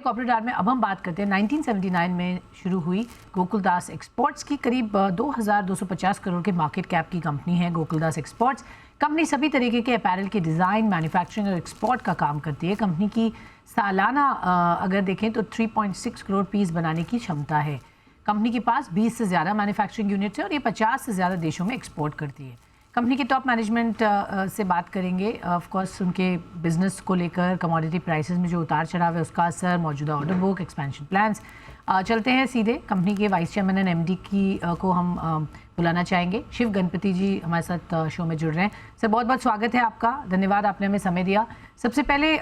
Corporate our में अब हम बात करते हैं 1979 में शुरू हुई गोकुलदास एक्सपोर्ट्स की। करीब 2250 करोड़ के मार्केट कैप की कंपनी है गोकुलदास एक्सपोर्ट्स। कंपनी सभी तरीके के अपैरल के डिज़ाइन, मैन्युफैक्चरिंग और एक्सपोर्ट का काम करती है। कंपनी की सालाना अगर देखें तो 3.6 करोड़ पीस बनाने की क्षमता है। कंपनी के पास 20 से ज़्यादा मैन्युफैक्चरिंग यूनिट्स है और ये 50 से ज़्यादा देशों में एक्सपोर्ट करती है। कंपनी के टॉप मैनेजमेंट से बात करेंगे। ऑफ कोर्स उनके बिजनेस को लेकर कमोडिटी प्राइसेस में जो उतार चढ़ाव है उसका असर, मौजूदा ऑर्डर बुक, एक्सपेंशन प्लान्स। चलते हैं सीधे कंपनी के वाइस चेयरमैन एंड एमडी को हम बुलाना चाहेंगे। शिव गणपति जी हमारे साथ शो में जुड़ रहे हैं। सर बहुत बहुत स्वागत है आपका, धन्यवाद आपने हमें समय दिया। सबसे पहले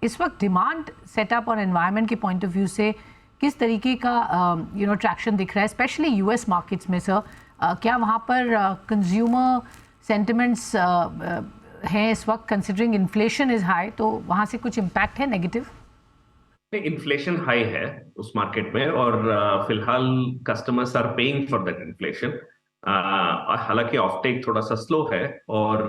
इस वक्त डिमांड सेटअप और एनवायरनमेंट के पॉइंट ऑफ व्यू से किस तरीके का ट्रैक्शन दिख रहा है, स्पेशली यूएस मार्केट्स में सर? क्या वहाँ पर कंज्यूमर सेंटिमेंट्स हैं इस वक्त, कंसिडरिंग इन्फ्लेशन इज हाई, तो वहाँ से कुछ इम्पैक्ट है नेगेटिव? इन्फ्लेशन हाई है उस मार्केट में और फिलहाल customers are paying for that inflation. हालांकि ऑफटेक थोड़ा सा स्लो है और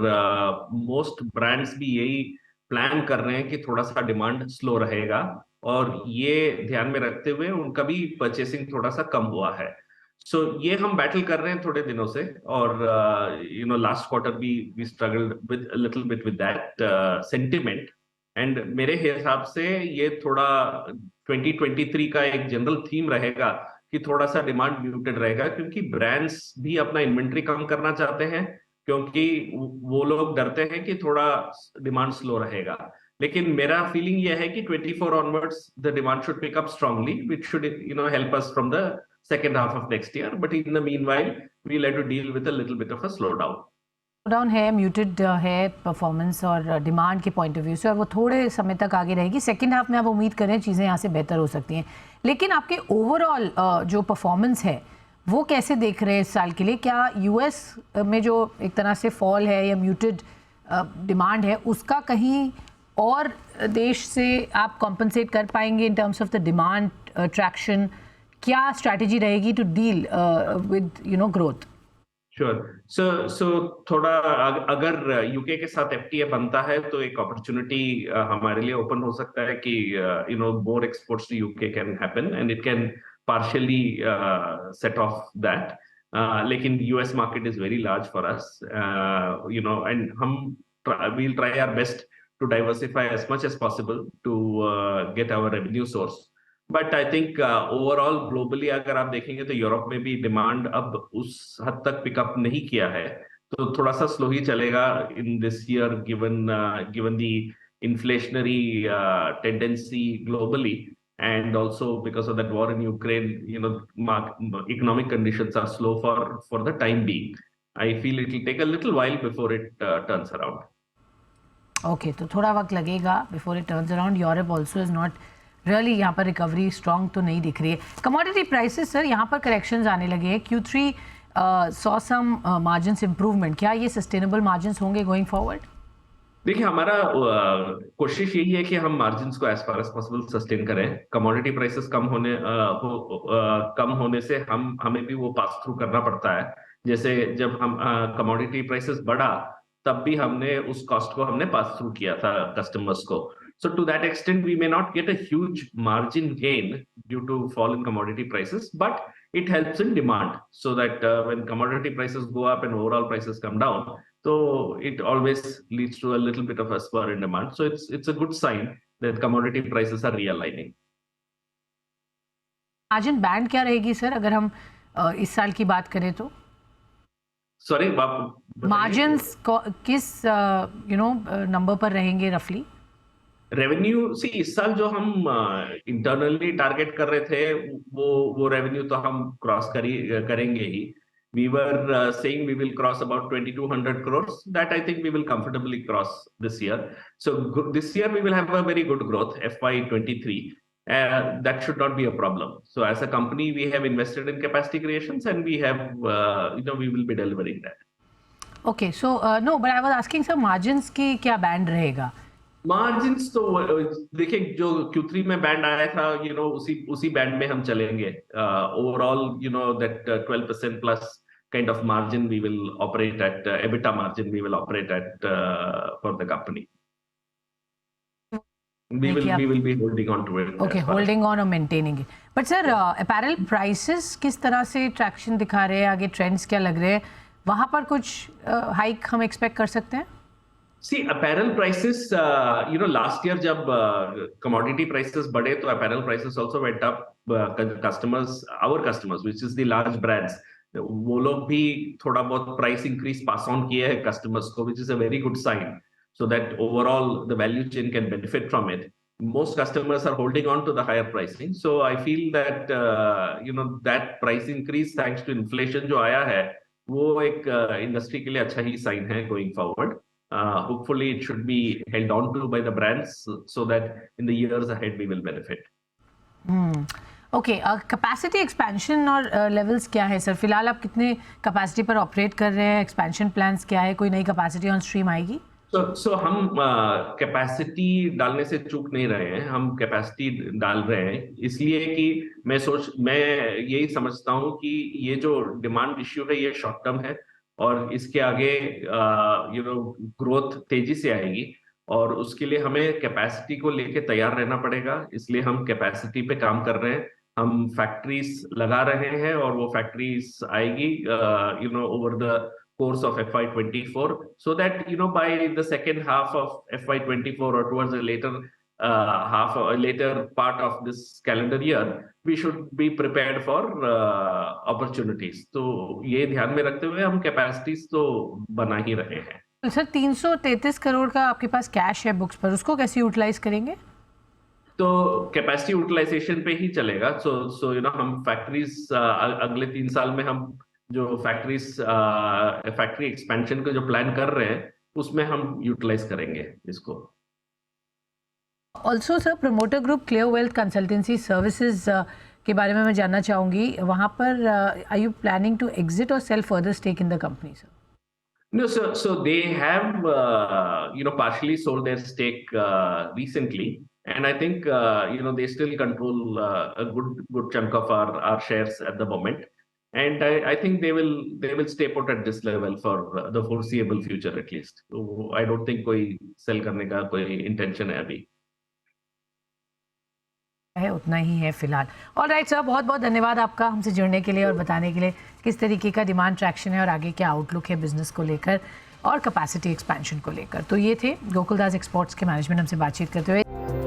मोस्ट ब्रांड्स भी यही प्लान कर रहे हैं कि थोड़ा सा डिमांड स्लो रहेगा और ये ध्यान में रखते हुए उनका भी परचेसिंग थोड़ा सा कम हुआ है। सो ये हम बैटल कर रहे हैं थोड़े दिनों से और लास्ट क्वार्टर भी we struggled with little bit with that sentiment and मेरे हिसाब से ये थोड़ा 2023 का एक जनरल थीम रहेगा कि थोड़ा सा डिमांड म्यूटेड रहेगा क्योंकि ब्रांड्स भी अपना इन्वेंट्री कम करना चाहते हैं क्योंकि वो लोग डरते हैं कि थोड़ा डिमांड स्लो रहेगा। लेकिन मेरा फीलिंग ये है कि 24 onwards the demand should pick up strongly which should help us from the second half of next year, but in the meanwhile we'll have to deal with a little bit of a slowdown है, muted है performance और demand के point of view से, और वो थोड़े समय तक आगे रहेगी। सेकंड हाफ में आप उम्मीद करें चीज़ें यहाँ से बेहतर हो सकती हैं, लेकिन आपके ओवरऑल जो परफॉर्मेंस है वो कैसे देख रहे हैं इस साल के लिए? क्या यूएस में जो एक तरह से फॉल है या म्यूटेड डिमांड है उसका कहीं और देश से आप कॉम्पनसेट कर पाएंगे in terms of the demand traction? क्या स्ट्रैटेजी रहेगी to deal with growth? Sure. So थोड़ा अगर यूके के साथ एफटीए बनता है तो एक अपॉर्चुनिटी हमारे लिए ओपन हो सकता है कि more exports to UK can happen and it can partially set off that. लेकिन US market is very large for us and हम will try our best to diversify as much as possible to get our revenue source. But I think overall globally अगर आप देखेंगे तो Europe में भी demand अब उस हद तक पिकअप नहीं किया है, तो थोड़ा सा स्लो ही चलेगा in this year given the inflationary tendency globally and also because of that war in Ukraine, economic conditions are slow for the time being. I feel it will take a little while before it turns around. Okay, तो थोड़ा वक्त लगेगा before it turns around. Europe also is not really यहाँ पर recovery strong तो नहीं दिख रही है। कमोडिटी प्राइसेस सर यहाँ पर करेक्शंस आने लगे हैं। Q3 saw some margins improvement, क्या ये सस्टेनेबल मार्जिन्स होंगे गोइंग फॉरवर्ड? देखिए हमारा कोशिश यही है कि हम मार्जिन्स को as far as possible sustain करें। कमोडिटी प्राइसेस कम होने से हमें भी वो पास थ्रू करना पड़ता है। जैसे जब हम कमोडिटी प्राइसेस बढ़ा तब भी हमने उस कॉस्ट को हमने पास थ्रू किया था कस्टमर्स को। So to that extent, we may not get a huge margin gain due to fall in commodity prices, but it helps in demand so that when commodity prices go up and overall prices come down, so it always leads to a little bit of a spur in demand. So it's a good sign that commodity prices are realigning. Margin band क्या रहेगी sir अगर हम इस साल की बात करें तो? सॉरी, मार्जिन्स किस नंबर पर रहेंगे रफली? रेवेन्यू इस साल जो हम इंटरनली टारगेट कर रहे थे वो रेवेन्यू तो हम क्रॉस करेंगे ही। We were saying we will cross about 2200 crores. That I think we will comfortably cross this year. So this year we will have a very good growth, FY23. That should not be a problem. So as a company, we have invested in capacity creations and we have, we will be delivering that. Okay, so no, but I was asking sir, margins की क्या band रहेगा? Margins तो देखिए जो Q3 में band आया था उसी बैंड में हम चलेंगे। Overall that 12% plus kind of margin we will operate at, EBITDA margin we will operate at for the company. we will be holding on to it. Okay, holding on और maintaining it. But sir, apparel prices किस तरह से traction दिखा रहे हैं, आगे trends क्या लग रहे हैं, वहाँ पर कुछ हाइक हम एक्सपेक्ट कर सकते हैं? See, apparel prices, last year जब commodity prices बढ़े तो apparel prices also went up. Our customers, which is the large brands, वो लोग भी थोड़ा बहुत price increase pass on किए हैं customers को, which is a very good sign. So that overall the value chain can benefit from it. Most customers are holding on to the higher pricing. So I feel that that price increase thanks to inflation जो आया है, वो एक industry के लिए अच्छा ही sign है going forward. Hopefully it should be held on to by the brands so that in the years ahead we will benefit. Okay, capacity expansion और लेवल्स क्या है सर? फिलहाल आप कितने कैपेसिटी पर ऑपरेट कर रहे हैं? एक्सपेंशन प्लान्स क्या है? कोई नई कैपेसिटी ऑन स्ट्रीम आएगी? So हम कैपेसिटी डालने से चूक नहीं रहे हैं. हम कैपेसिटी डाल रहे हैं इसलिए कि मैं यही समझता हूँ कि ये जो डिमांड इश्यू है ये शॉर्ट टर्म है और इसके आगे ग्रोथ तेजी से आएगी और उसके लिए हमें कैपेसिटी को लेके तैयार रहना पड़ेगा. इसलिए हम कैपेसिटी पे काम कर रहे हैं. हम फैक्ट्रीज लगा रहे हैं और वो फैक्ट्रीज आएगी over the course of FY24, so that by the second half of FY24 or towards the later part of this calendar year, we should be prepared for opportunities. तो ये ध्यान में रखते हुए हम कैपेसिटीज तो बना ही रहे हैं. सर, 333 करोड़ का आपके पास कैश है बुक्स पर, उसको कैसे यूटिलाइज करेंगे? तो कैपेसिटी यूटिलाइजेशन पे ही चलेगा. सो हम फैक्ट्रीज अगले 3 साल में हम जो फैक्ट्री एक्सपेंशन का जो प्लान कर रहे हैं उसमें हम यूटिलाइज करेंगे इसको. Also sir, promoter group clear wealth consultancy services के बारे में मैं जानना चाहूंगी. वहां पर are you planning to exit और sell further stake in the company sir? No, so they have partially sold their stake recently, and I think they still control a good chunk of our shares at the moment. And I think they will stay put at this level for the foreseeable future at least. So I don't think कोई sell करने का कोई intention है अभी. है उतना ही है फिलहाल. ऑल राइट सर, बहुत बहुत धन्यवाद आपका हमसे जुड़ने के लिए और बताने के लिए किस तरीके का डिमांड ट्रैक्शन है और आगे क्या आउटलुक है बिजनेस को लेकर और कैपेसिटी एक्सपेंशन को लेकर. तो ये थे गोकुलदास एक्सपोर्ट्स के मैनेजमेंट हमसे बातचीत करते हुए.